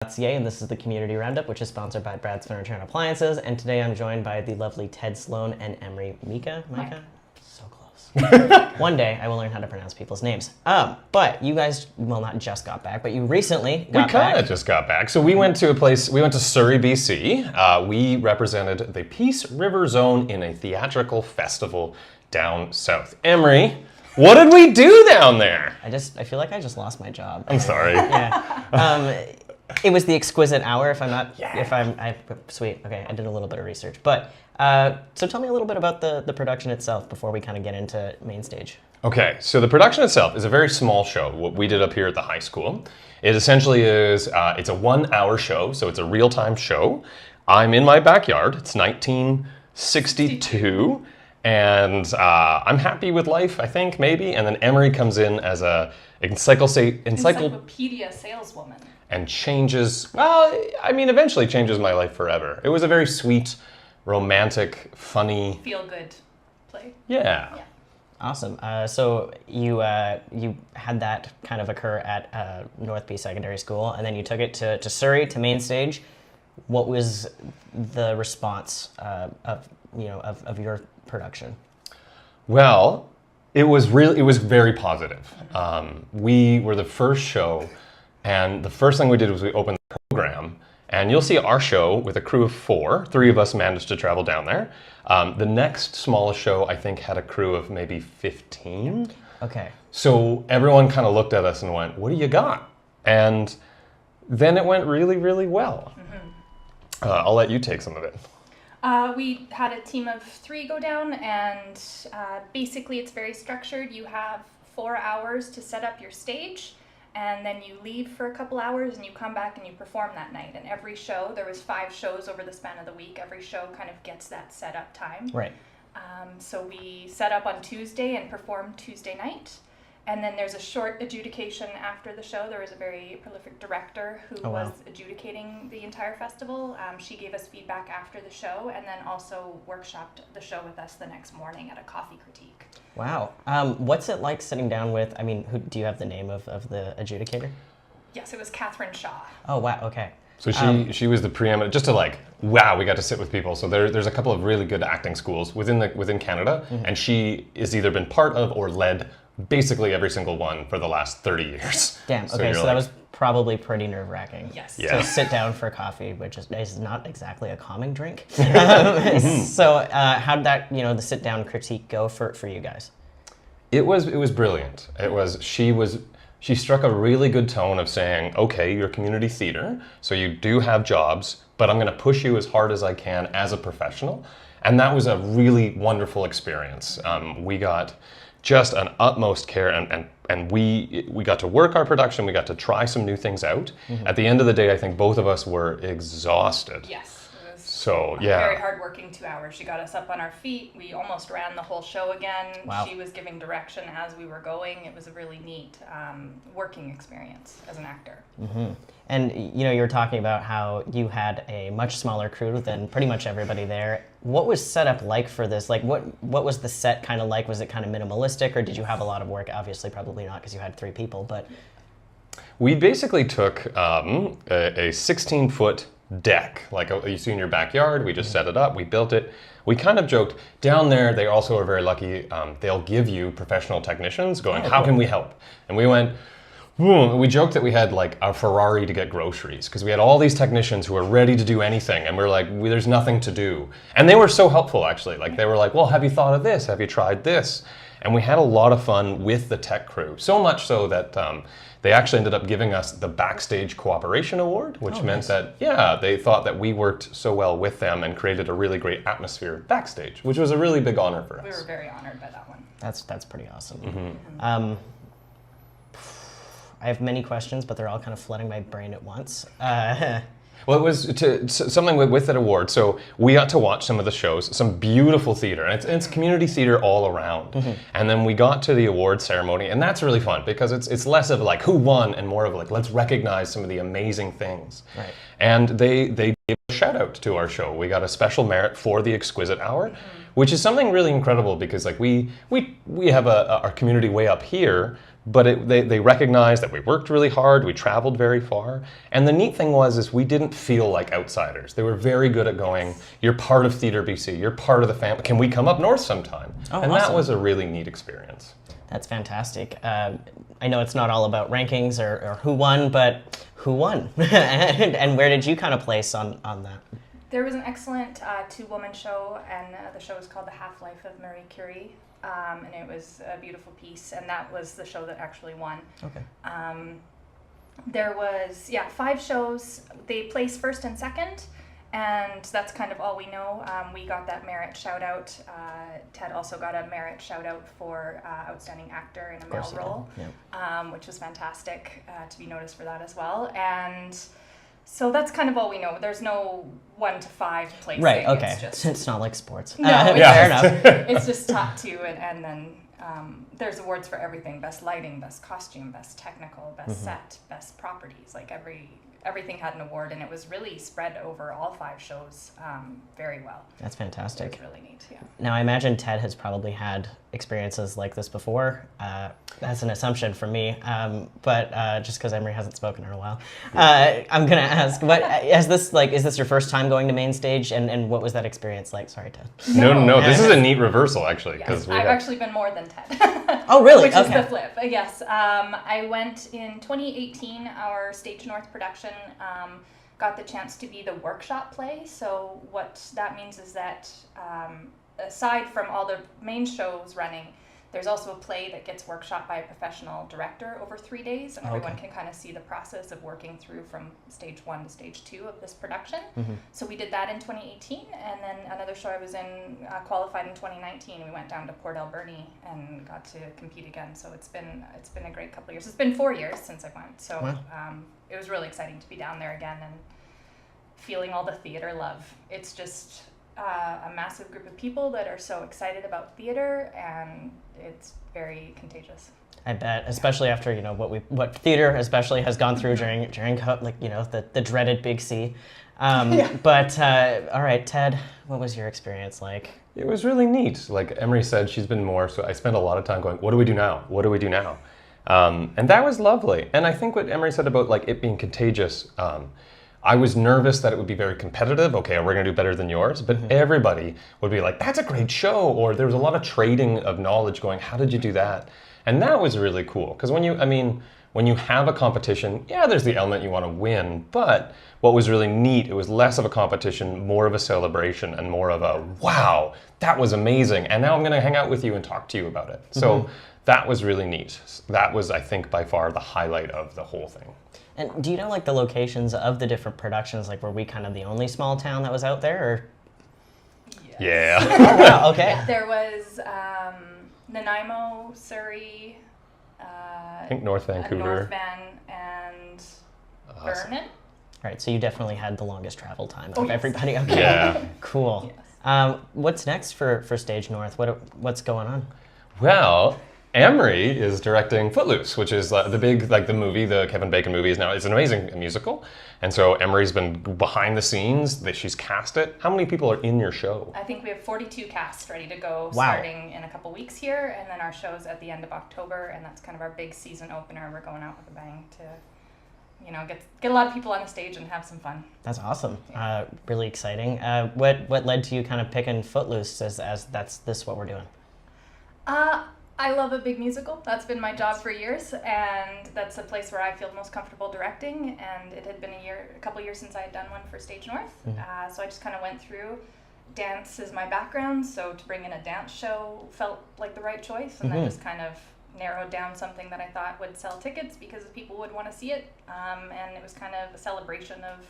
And this is the Community Roundup, which is sponsored by Brad's Furniture and Appliances. And today I'm joined by the lovely Ted Sloan and Emry Mika. Mika? So close. One day I will learn how to pronounce people's names. But you guys, well, not just got back, but you recently got back. We kind of just got back. So we went to Surrey, BC. We represented the Peace River Zone in a theatrical festival down south. Emry, what did we do down there? I feel like I just lost my job. I'm sorry. Yeah. It was the Exquisite Hour, sweet. Okay, I did a little bit of research. But, so tell me a little bit about the production itself before we kind of get into Mainstage. Okay, so the production itself is a very small show, what we did up here at the high school. It essentially is, it's a 1 hour show, so it's a real-time show. I'm in my backyard, it's 1962, and I'm happy with life, I think, maybe. And then Emry comes in as a encyclopedia saleswoman. And eventually changes my life forever. It was a very sweet, romantic, funny... feel-good play. Yeah. Awesome. So you had that kind of occur at Northby Secondary School, and then you took it to Surrey, to Mainstage. What was the response of your production? Well, it was very positive. We were the first show. And the first thing we did was we opened the program, and you'll see our show with a crew of 4. 3 of us managed to travel down there. The next smallest show, I think, had a crew of maybe 15. Okay. So everyone kind of looked at us and went, "What do you got?" And then it went really, really well. Mm-hmm. I'll let you take some of it. We had a team of 3 go down, and basically it's very structured. You have 4 hours to set up your stage. And then you leave for a couple hours and you come back and you perform that night. And every show, there was 5 shows over the span of the week. Every show kind of gets that set up time. Right. So we set up on Tuesday and performed Tuesday night. And then there's a short adjudication after the show. There was a very prolific director who was adjudicating the entire festival. She gave us feedback after the show and then also workshopped the show with us the next morning at a coffee critique. Wow. What's it like sitting down with, do you have the name of the adjudicator? Yes, it was Catherine Shaw. Oh, wow, okay. So she was the preeminent, just to we got to sit with people. So there's a couple of really good acting schools within Canada, mm-hmm. and she has either been part of or led basically every single one for the last 30 years. Damn, okay, so that was probably pretty nerve-wracking. Yes. Yeah. To sit down for coffee, which is not exactly a calming drink. So how did that, the sit-down critique go for you guys? It was brilliant. She struck a really good tone of saying, okay, you're community theater, so you do have jobs, but I'm going to push you as hard as I can as a professional. And that was a really wonderful experience. We got just an utmost care, and we got to work our production, we got to try some new things out. Mm-hmm. At the end of the day, I think both of us were exhausted. Yes. So, yeah. Very hard-working 2 hours. She got us up on our feet. We almost ran the whole show again. Wow. She was giving direction as we were going. It was a really neat working experience as an actor. Mm-hmm. And, you were talking about how you had a much smaller crew than pretty much everybody there. What was set up like for this? Like, what was the set kind of like? Was it kind of minimalistic, or did you have a lot of work? Obviously, probably not, because you had 3 people, but... We basically took a 16-foot deck, like you see in your backyard. We just set it up, we built it. We kind of joked, down there they also are very lucky, they'll give you professional technicians going, how can we help? And we went, we joked that we had like a Ferrari to get groceries, because we had all these technicians who were ready to do anything, and we're like, there's nothing to do. And they were so helpful, actually. Like, they were like, well, have you thought of this? Have you tried this? And we had a lot of fun with the tech crew, so much so that they actually ended up giving us the Backstage Cooperation Award, which meant that, they thought that we worked so well with them and created a really great atmosphere backstage, which was a really big honor for us. We were very honored by that one. That's pretty awesome. Mm-hmm. I have many questions, but they're all kind of flooding my brain at once. Well, it was something with that award. So we got to watch some of the shows, some beautiful theater, and it's community theater all around. Mm-hmm. And then we got to the award ceremony, and that's really fun because it's less of like who won and more of like let's recognize some of the amazing things. Right. And they gave a shout out to our show. We got a special merit for the Exquisite Hour, which is something really incredible because like we have our community way up here. but they recognized that we worked really hard, we traveled very far, and the neat thing is we didn't feel like outsiders. They were very good at going, you're part of Theatre BC, you're part of the family, can we come up north sometime? Oh, and awesome. that was a really neat experience. That's fantastic. I know it's not all about rankings or who won, but who won? and where did you kind of place on that? There was an excellent two-woman show, and the show was called The Half-Life of Marie Curie, and it was a beautiful piece, and that was the show that actually won. Okay. There was, 5 shows. They placed first and second, and that's kind of all we know. We got that merit shout-out. Ted also got a merit shout-out for Outstanding Actor in a male role, which was fantastic to be noticed for that as well. And so that's kind of all we know. There's no 1 to 5 placing. Right, okay. It's not like sports. No, fair enough. It's just top 2, and then there's awards for everything: best lighting, best costume, best technical, best set, best properties. Like everything had an award, and it was really spread over all 5 shows very well. That's fantastic. It was really neat, yeah. Now, I imagine Ted has probably had experiences like this before. That's an assumption from me, but just because Emry hasn't spoken in a while, I'm gonna ask: is this your first time going to Mainstage, and what was that experience like? Sorry, Ted. No, this is a neat reversal actually, because I've actually been more than Ted. Oh, really? Which is the flip. Yes, I went in 2018. Our Stage North production got the chance to be the workshop play. So what that means is that aside from all the main shows running, there's also a play that gets workshopped by a professional director over 3 days, and everyone can kind of see the process of working through from stage 1 to stage 2 of this production. So we did that in 2018, and then another show I was in qualified in 2019. We went down to Port Alberni and got to compete again. So it's been a great couple of years. It's been 4 years since I went, so it was really exciting to be down there again and feeling all the theater love. It's just a massive group of people that are so excited about theater, and it's very contagious. I bet, especially after what theater especially has gone through during the dreaded Big C. But all right, Ted, what was your experience like? It was really neat. Like Emry said, she's been more, so I spent a lot of time going, what do we do now? What do we do now? And that was lovely. And I think what Emry said about it being contagious, I was nervous that it would be very competitive. Okay, we're going to do better than yours. But everybody would be like, that's a great show. Or there was a lot of trading of knowledge going, how did you do that? And that was really cool. Because when you have a competition, there's the element you want to win. But what was really neat, it was less of a competition, more of a celebration, and more of a, wow, that was amazing. And now I'm going to hang out with you and talk to you about it. So that was really neat. That was, I think, by far the highlight of the whole thing. And do you know the locations of the different productions? Were we kind of the only small town that was out there? Or? Yes. Yeah. Oh, wow, okay. Yeah, there was Nanaimo, Surrey, I think North Vancouver, North Van, and Vernon. Right, so you definitely had the longest travel time of everybody. Okay. Yeah. Cool. Yes. What's next for Stage North? What's going on? Well, Emry is directing Footloose, which is the big, the movie, the Kevin Bacon movie is now, it's an amazing musical. And so Emery's been behind the scenes, she's cast it. How many people are in your show? I think we have 42 casts ready to go starting in a couple weeks here. And then our show's at the end of October, and that's kind of our big season opener. We're going out with a bang to, get a lot of people on the stage and have some fun. That's awesome. Really exciting. What led to you kind of picking Footloose as this what we're doing? I love a big musical. That's been my job for years, and that's a place where I feel most comfortable directing. And it had been a couple years since I had done one for Stage North, so I just kind of went through. Dance is my background, so to bring in a dance show felt like the right choice, and then just kind of narrowed down something that I thought would sell tickets because people would want to see it, and it was kind of a celebration of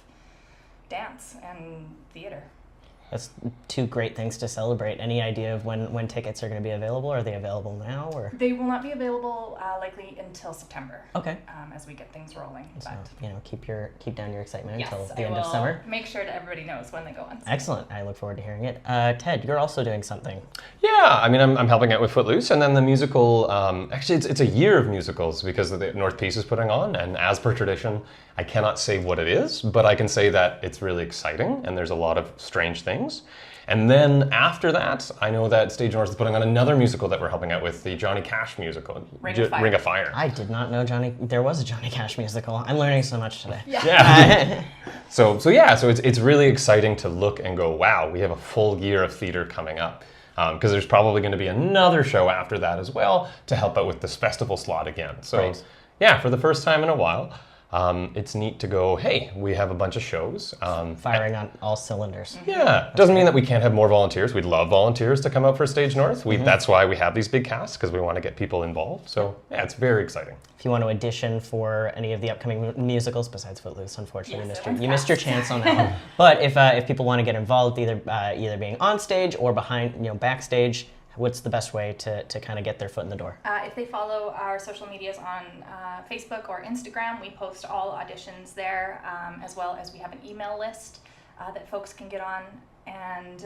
dance and theater. That's 2 great things to celebrate. Any idea of when tickets are going to be available? Are they available now, or? They will not be available likely until September. Okay. As we get things rolling. So keep down your excitement yes, until the end of summer. Make sure that everybody knows when they go on. Excellent. I look forward to hearing it. Ted, you're also doing something. Yeah, I'm helping out with Footloose, and then the musical. Actually, it's a year of musicals because the North Piece is putting on, and as per tradition, I cannot say what it is, but I can say that it's really exciting, and there's a lot of strange things. And then after that, I know that Stage North is putting on another musical that we're helping out with, the Johnny Cash musical, Ring of Fire. I did not know there was a Johnny Cash musical. I'm learning so much today. Yeah. So it's really exciting to look and go, wow, we have a full year of theater coming up. Because there's probably going to be another show after that as well to help out with this festival slot again. So Great. yeah, for the first time in a while, it's neat to go, hey, we have a bunch of shows. Firing on all cylinders. Yeah, doesn't mean that we can't have more volunteers. We'd love volunteers to come out for Stage North. That's why we have these big casts, because we want to get people involved. So yeah, it's very exciting. If you want to audition for any of the upcoming musicals, besides Footloose, unfortunately, Yes, you missed your chance on that one. But if people want to get involved, either being on stage or behind, backstage, what's the best way to kind of get their foot in the door? If they follow our social medias on Facebook or Instagram, we post all auditions there, as well as we have an email list that folks can get on. And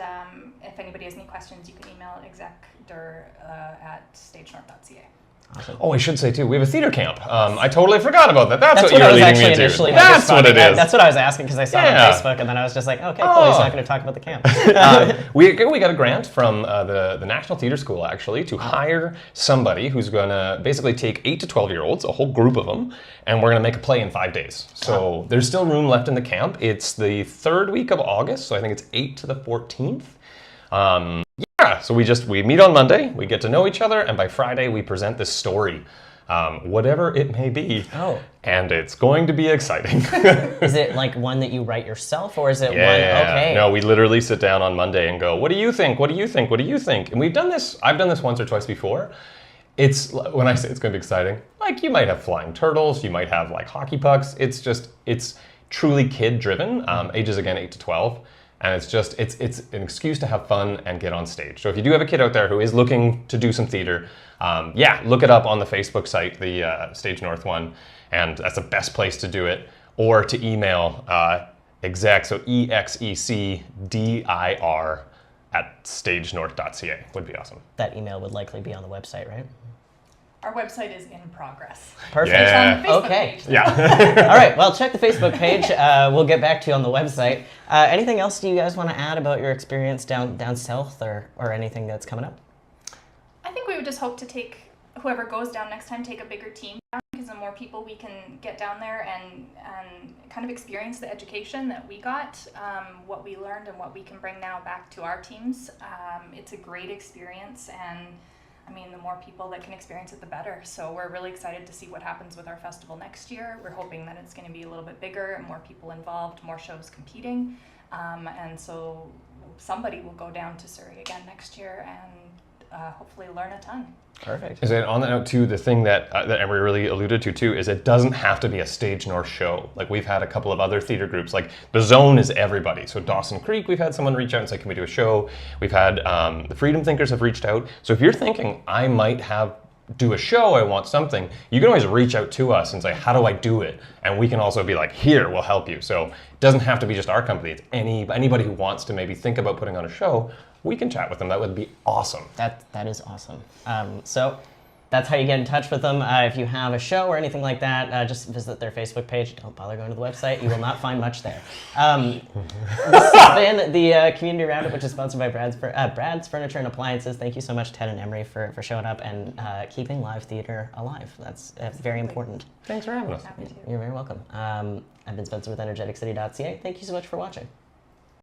if anybody has any questions, you can email exec.dur at stagenorth.ca. Awesome. Oh, I should say too, we have a theater camp. I totally forgot about that. That's what what you're I was leading actually me into. initially That's what it is. That's what I was asking because I saw it Yeah. on Facebook and then I was just like, okay, cool, he's not going to talk about the camp. We got a grant from the National Theatre School actually to hire somebody who's going to basically take 8 to 12-year-olds, a whole group of them, and we're going to make a play in 5 days. So there's still room left in the camp. It's the 3rd week of August, so I think it's 8 to the 14th. Yeah, so we meet on Monday, we get to know each other, and by Friday we present this story. Whatever it may be. Oh. And it's going to be exciting. Is it like one that you write yourself or is it one, okay. No, we literally sit down on Monday and go, what do you think? What do you think? What do you think? And I've done this once or twice before. When I say it's going to be exciting, like you might have flying turtles, you might have like hockey pucks. It's truly kid driven, ages again 8 to 12. And it's an excuse to have fun and get on stage. So if you do have a kid out there who is looking to do some theater, look it up on the Facebook site, the Stage North one, and that's the best place to do it. Or to email exec, so EXECDIR at stagenorth.ca would be awesome. That email would likely be on the website, right? Our website is in progress. Perfect. Yeah. It's on the Facebook Okay. page. Yeah. All right, well, check the Facebook page. We'll get back to you on the website. Anything else do you guys want to add about your experience down south or anything that's coming up? I think we would just hope to take, whoever goes down next time, take a bigger team down, because the more people we can get down there and kind of experience the education that we got, what we learned and what we can bring now back to our teams. It's a great experience, and I mean, the more people that can experience it, the better. So we're really excited to see what happens with our festival next year. We're hoping that it's going to be a little bit bigger and more people involved, more shows competing. And so somebody will go down to Surrey again next year and hopefully learn a ton. Perfect. Is it on that note too? The thing that Emry really alluded to too is it doesn't have to be a Stage North show. Like we've had a couple of other theater groups. Like the Zone is everybody. So Dawson Creek, we've had someone reach out and say, "Can we do a show?" We've had the Freedom Thinkers have reached out. So if you're thinking, I might do a show, I want something, you can always reach out to us and say, "How do I do it?" And we can also be like, "Here, we'll help you." So it doesn't have to be just our company. It's anybody who wants to maybe think about putting on a show. We can chat with them. That would be awesome. That is awesome. So that's how you get in touch with them. If you have a show or anything like that, just visit their Facebook page. Don't bother going to the website. You will not find much there. This has been the Community Roundup, which is sponsored by Brad's Furniture and Appliances. Thank you so much, Ted and Emry, for showing up and keeping live theater alive. That's very important. Thanks for having us. Happy to. You're very welcome. I've been Spencer with EnergeticCity.ca. Thank you so much for watching.